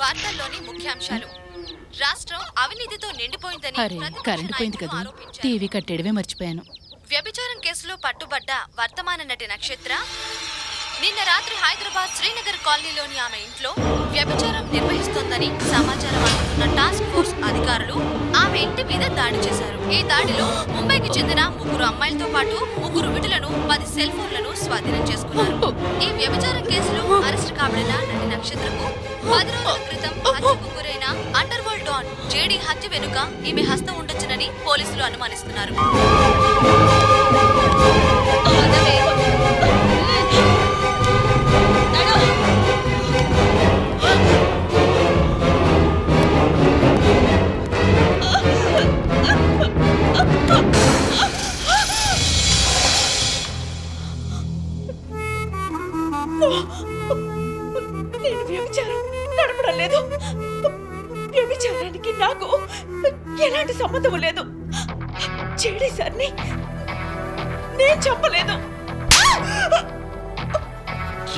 వార్తల్లోని ముఖ్యాంశాలు. రాష్ట్రం అవినీతితో నిండిపోయిందని కరెంట్ పోయింది కదా, టీవీ కట్టేయడమే మర్చిపోయాను. వ్యభిచారం కేసులో పట్టుబడ్డ వర్తమాన నటి నక్షత్ర నిన్న రాత్రి హైదరాబాద్ శ్రీనగర్ కాలనీలోని ఆమె ఇంట్లో వ్యభిచారం నిర్వహిస్తోందని సమాచారం అందుకున్న టాస్క్ ఫోర్స్ అధికారులు ఆమె ఇంటి మీద దాడి చేశారు. ఈ దాడిలో ముంబైకి చెందిన 3 అమ్మాయిలతో పాటు 3 విటులను 10 సెల్ ఫోన్లను స్వాధీనం చేసుకున్నారు. ఈ వ్యభిచారం కేసులో అరెస్ట్ కాబడిన నటి నక్షత్రకు 10 రోజుల క్రితం హత్యకు గురైన అండర్ వరల్డ్ డాన్ జేడీ హత్య వెనుక ఈమె హస్తం ఉండొచ్చునని పోలీసులు అనుమానిస్తున్నారు. నేను వ్యభిచారం నడపడం లేదు. వ్యభిచారానికి నాకు ఎలాంటి సంబంధం లేదు. చెడి సార్ని నేను చెప్పలేదు.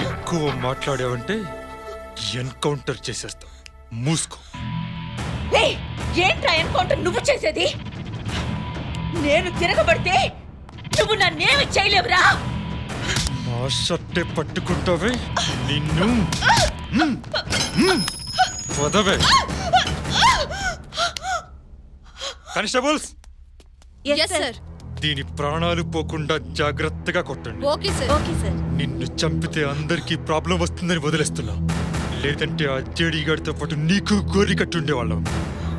ఎక్కువ మాట్లాడావంటే ఎన్కౌంటర్ చేసేస్తా. మూసుకో. ఏంట్రా ఎన్కౌంటర్ నువ్వు చేసేది? నేను తిరగబడితే నువ్వు నన్నేమి చేయలేవురా. నా షర్టే పట్టుకుంటావే నిన్ను. వదవే. కానిస్టేబుల్స్, దీని ప్రాణాలు పోకుండా జాగ్రత్తగా కొట్టండి. Okay sir. నిన్ను చంపితే అందరికీ ప్రాబ్లం వస్తుందని వదిలేస్తున్నా. లేదంటే ఆ జేడీ గారితో పాటు నీకు గోరి కట్టి ఉండేవాళ్ళం.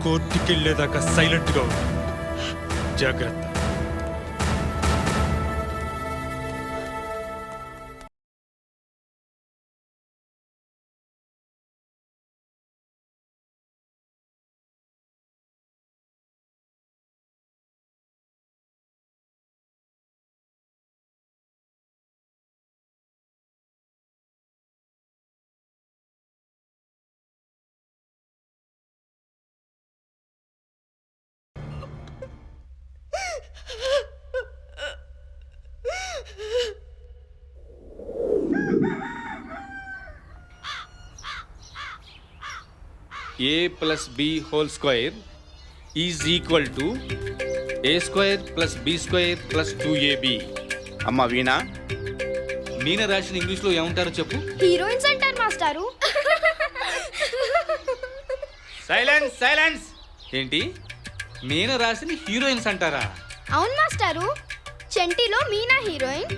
కోర్టుకెళ్లేదాకా సైలెంట్ గా ఉంది. జాగ్రత్త. A plus B whole square is equal to A square plus B square plus 2AB. అమ్మా వీణా, మీన రాసిన ఇంగ్లీష్లో ఏమంటారో చెప్పు. హీరోయిన్స్ అంటారు మాస్టారు. సైలెన్స్. ఏంటి, మీన రాసిన హీరోయిన్స్ అంటారా? అవును మాస్టారు. చెంటిలో మీనా హీరోయిన్,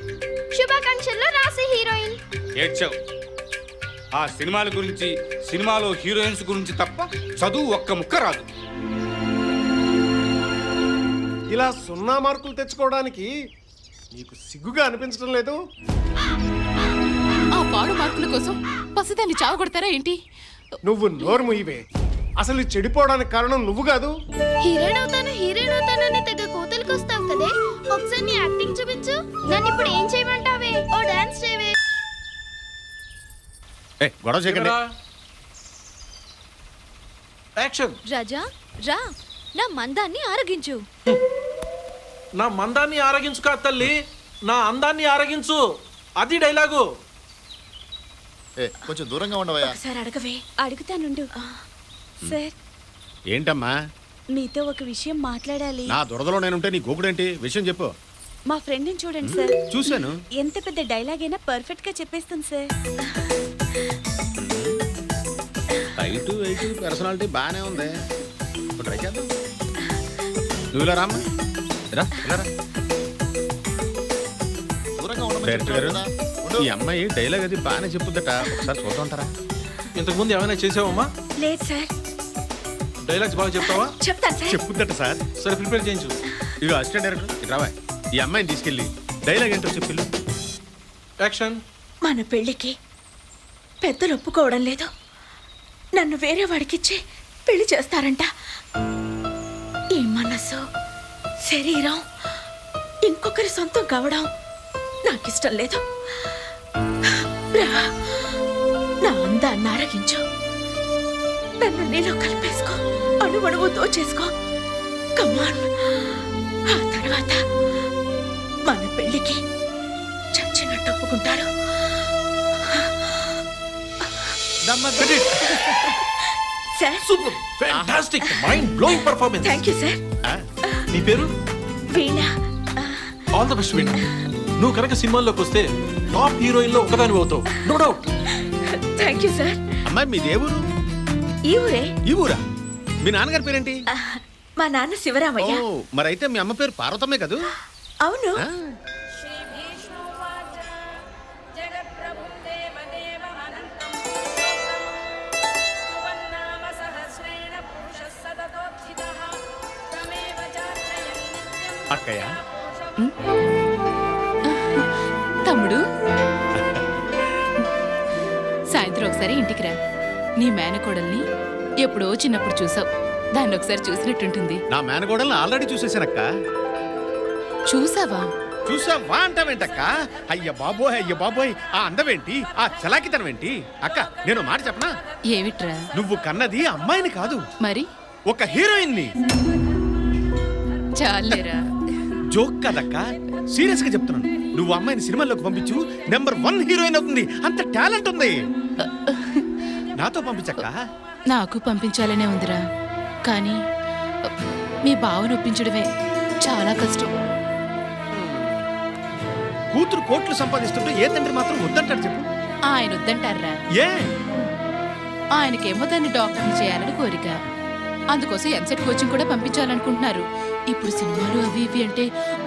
శుభాకాంక్షల్లో రాసి హీరోయిన్. ఏడ్చావు. ఆ సినిమాల గురించి, సినిమాలో హీరోయిన్స్ గురించి తప్ప చదువు ఒక్క ముక్క రాదు. ఇలా 0 మార్కులు తెచ్చుకోవడానికి నీకు సిగ్గుగా అనిపించడం లేదు? ఆ పాడు మార్కుల కోసం పసిదాన్ని చావగొడతారా ఏంటి? నువ్వు నోరు ముయ్యవే. అసలు చెడిపోవడానికి కారణం నువ్వు కాదు. హీరోయిన్ అవుతానని తెగ కూతురికి వస్తావు కదే. ఒకసారి నీ యాక్టింగ్ చూపించు. నన్ను ఇప్పుడు ఏం చేయమంటావే? ఓ డాన్స్ చేయవే. గొడవ చేయకండి. యాక్షన్. రాజా రా, నా మందాన్ని ఆరగించు. నా మందాన్ని ఆరగించు కాదు తల్లి, నా అందాన్ని ఆరగించు. అది డైలాగు. కొంచెం దూరంగా ఉండవయ్యా. ఒకసారి అడగవే. అడుగుతానుండు. సార్, ఏంటమ్మా? మీతో ఒక విషయం మాట్లాడాలి. నా దురదలో నేనుంటే నీ గోకుడేంటి? విషయం చెప్పు. మా ఫ్రెండ్ని చూడండి సార్. చూశాను. ఎంత పెద్ద డైలాగ్ అయినా పర్ఫెక్ట్ గా చెప్పేస్తాను సార్. హైటు వెయిట్ పర్సనాలిటీ బాగానే ఉంది. ట్రై చేద్దాం. నువ్వు ఇలా రామ్మా. డైరెక్టర్ గారు, ఈ అమ్మాయి డైలాగ్ అది బాగానే చెప్పుద్దట. ఒకసారి చూద్దాం అంటారా? ఇంతకుముందు ఏమైనా చేసావమ్మా? లేదు సార్. డైలాగ్స్ బాగా చెప్తావా? చెప్తాను సార్. చెప్పుద్దట సార్. సరే, ప్రిపేర్ చేయించు. ఇవి అసిస్టెంట్ డైరెక్టర్ ఇటు రావా. ఈ అమ్మాయిని తీసుకెళ్ళి డైలాగ్ ఏంటో చెప్పి. యాక్షన్. మన పెళ్లికి పెద్దలు ఒప్పుకోవడం లేదు. నన్ను వేరే వాడికిచ్చి పెళ్లి చేస్తారంట. ఈ మనసు, శరీరం ఇంకొకరి సొంతం కావడం నాకిష్టం లేదు. నా అందాన్ని ఆరగించు. నన్ను నీలో కలిపేసుకో. అణువణువు దోచేసుకో. కమాన్. ఆ తర్వాత మన పెళ్లికి చచ్చినట్టు ఒప్పుకుంటారు. Sir super fantastic mind blowing performance. Thank you sir. నీ పేరు? Veena. All the best Veena. నువ్వు కనుక సినిమాల్లోకి వస్తే టాప్ హీరోయిన్ లో ఒకదాని అవుతావు, no doubt. Thank you sir. అమ్మాయి మీ దేవురు? ఈ ఊరే. ఈ ఊరా? మీ నాన్నగారి పేరేంటి? మా నాన్న శివరామయ్య. ఓ, మరైతే మీ అమ్మ పేరు పార్వతమ్మే కదూ? అవును. ఆ, అక్కయ్య తమ్ముడు సాయంత్రం ఒకసారి ఇంటికి రా. నీ మేనకోడల్ని ఎప్పుడో చిన్నప్పుడు చూసావు. దాన్ని ఒకసారి చూసినట్టుంటుంది. నా మేనగోడల్ని ఆల్రెడీ చూసేశానక్క. చూసావా? చూసావా అంటావేంటక్క? అయ్య బాబోయ్ ఆ అందమేంటి, ఆ చలాకితనం ఏంటి? అక్క నేను మాట చెప్పనా? ఏమిట్రా? నువ్వు కన్నది అమ్మాయిని కాదు, మరి ఒక హీరోయిన్ ని. చాలేరా. జోక్ కదక్క, సీరియస్ గా చెప్తున్నాను. నువ్వు అమ్మాయిని సినిమాల్లోకి పంపించు, నెంబర్ 1 హీరోయిన్ అవుతుంది. అంత టాలెంట్ ఉంది. నాతో పంపించక్క. నాకు పంపించాలనే ఉందిరా, కానీ మీ బావను ఒప్పించడమే చాలా కష్టం. కూతురు కోట్లు సంపాదిస్తుంటే ఏ తండ్రి మాత్రం వద్దంటాడు చెప్పు? ఆయన వద్దంటారా? ఏ? ఆయనకేమో దాన్ని డాక్టర్ని చేయాలని కోరిక. అందుకోసం ఎంసెట్ కోచింగ్ కూడా పంపించాలనుకుంటున్నారు. ఇప్పుడు సినిమాలు అవి ఇవి అంటే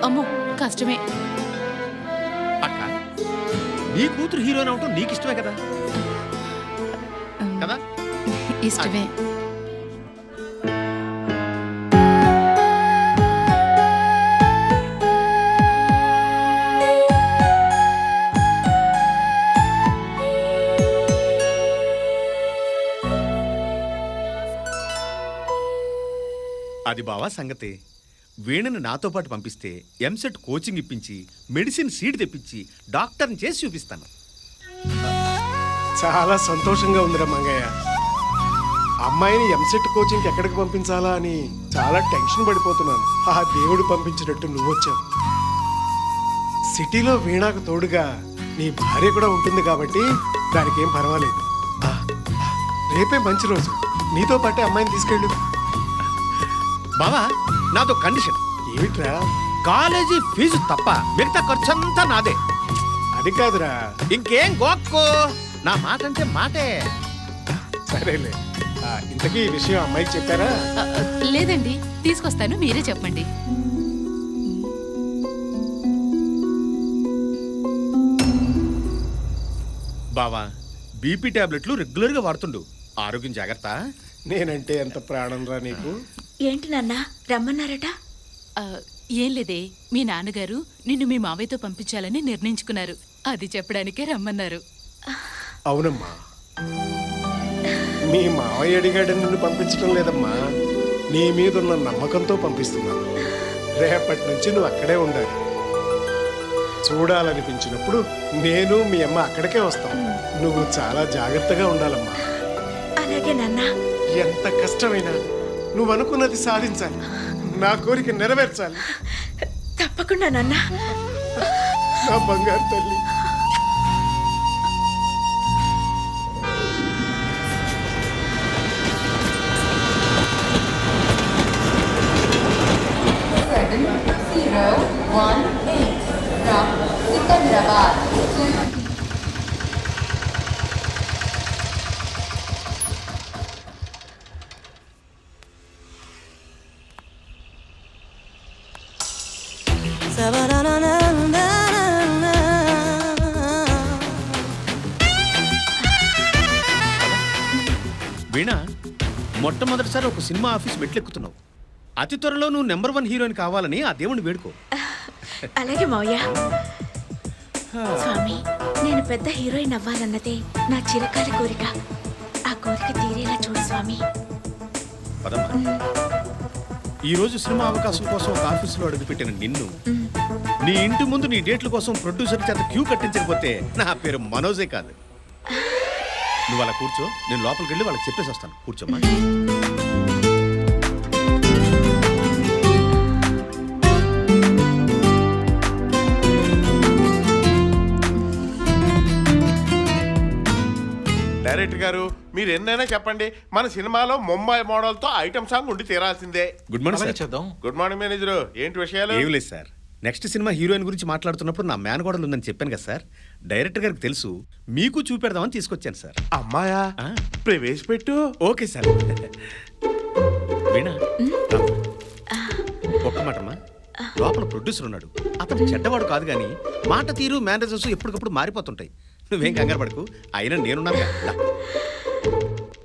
అమ్మో కష్టమే. అక్క నీ కూతురు హీరోయిన్ అవటం నీకు ఇష్టమే కదా? కదా? ఇష్టమే. అది బావా సంగతి. వీణని నాతో పాటు పంపిస్తే ఎంసెట్ కోచింగ్ ఇప్పించి మెడిసిన్ సీట్ తెప్పించి డాక్టర్ని చేసి చూపిస్తాను. చాలా సంతోషంగా ఉందిరా మంగయ్య. అమ్మాయిని ఎంసెట్ కోచింగ్కి ఎక్కడికి పంపించాలా అని చాలా టెన్షన్ పడిపోతున్నాను. ఆ దేవుడు పంపించినట్టు నువ్వొచ్చావు. సిటీలో వీణాకు తోడుగా నీ భార్య కూడా ఉంటుంది కాబట్టి దానికి ఏం పర్వాలేదు. రేపే మంచి రోజు, నీతో పాటే అమ్మాయిని తీసుకెళ్ళు. బావా నాతో కండిషన్. ఏమిట్రా? కాలేజీ ఫీజు తప్ప మిగతా ఖర్చంతా నాదే. అది కాదురా. ఇంకేం గోక్కో, నా మాట అంటే మాటే. సరేలే. ఇంతకీ ఈ విషయం అమ్మాయికి చెప్పారా? లేదండి, తీసుకొస్తాను, మీరే చెప్పండి. బావా బీపీ టాబ్లెట్లు రెగ్యులర్ గా వాడుతుండు. ఆరోగ్యం జాగ్రత్త. నేనంటే ఎంత ప్రాణం రా నీకు. ఏంటి నాన్న రమ్మన్నారట? ఏం లేదే, మీ నాన్నగారు నిన్ను మీ మావయ్యతో పంపించాలని నిర్ణయించుకున్నారు. అది చెప్పడానికే రమ్మన్నారు. అవునమ్మా, మీ మావయ్య అడిగాడని నిన్ను పంపించడం లేదమ్మా. నీ మీద ఉన్న నమ్మకంతో పంపిస్తున్నాను. రేపటి నుంచి నువ్వు అక్కడే ఉండాలి. చూడాలనిపించినప్పుడు నేను మీ అమ్మ అక్కడికే వస్తాం. నువ్వు చాలా జాగ్రత్తగా ఉండాలమ్మా. అలాగే నాన్న. ఎంత కష్టమైనా నువ్వు అనుకున్నది సాధించాలి. నా కోరిక నెరవేర్చాలి. తప్పకుండా నాన్న. నా బంగారు తల్లి. వీణా మొట్టమొదటిసారి ఒక సినిమా ఆఫీస్ మెట్లెక్కుతున్నావు. అతి త్వరలో నువ్వు నెంబర్ 1 హీరోయిన్ కావాలని ఆ దేవుని వేడుకో. అలాగే మావయ్య. స్వామి, నేను పెద్ద హీరోయిన్ అవ్వాలన్నదే నా చిరకాల కోరిక. ఆ కోరిక తీరేలా చూడు స్వామి. పదమ్మా. ఈ రోజు సినిమా అవకాశం కోసం ఒక ఆఫీసులో అడుగుపెట్టిన నిన్ను, నీ ఇంటి ముందు నీ డేట్ల కోసం ప్రొడ్యూసర్ చేత క్యూ కట్టించకపోతే నా పేరు మనోజే కాదు. నువ్వు అలా కూర్చో, నేను లోపలికి వెళ్ళి వాళ్ళకి చెప్పేసి వస్తాను. కూర్చోమ్మా. డైరెక్టర్ గారు, మీరు ఎన్నైనా చెప్పండి, మన సినిమాలో ముంబై మోడల్తో ఐటమ్ సాంగ్ ఉండి తీరాల్సిందే. గుడ్ మార్నింగ్ అలాగే సార్. చేద్దాం. గుడ్ మార్నింగ్ మేనేజరు, ఏంటి విషయాలు? ఏం లేదు సార్, నెక్స్ట్ సినిమా హీరోయిన్ గురించి మాట్లాడుతున్నప్పుడు నా మేనగోడలు ఉందని చెప్పాను కదా సార్. డైరెక్టర్ గారికి తెలుసు, మీకు చూపెడదామని తీసుకొచ్చాను సార్. అమ్మాయా? ఆ. ప్రవేశపెట్టు. Okay sir. వీణా, ఒక్క మాటమ్మా. లోపల ప్రొడ్యూసర్ ఉన్నాడు, అతను చెడ్డవాడు కాదు కానీ మాట తీరు మేనేజర్స్ ఎప్పటికప్పుడు మారిపోతుంటాయి. నువ్వేం కంగారు పడకు, అయినా నేనున్నాను కదా.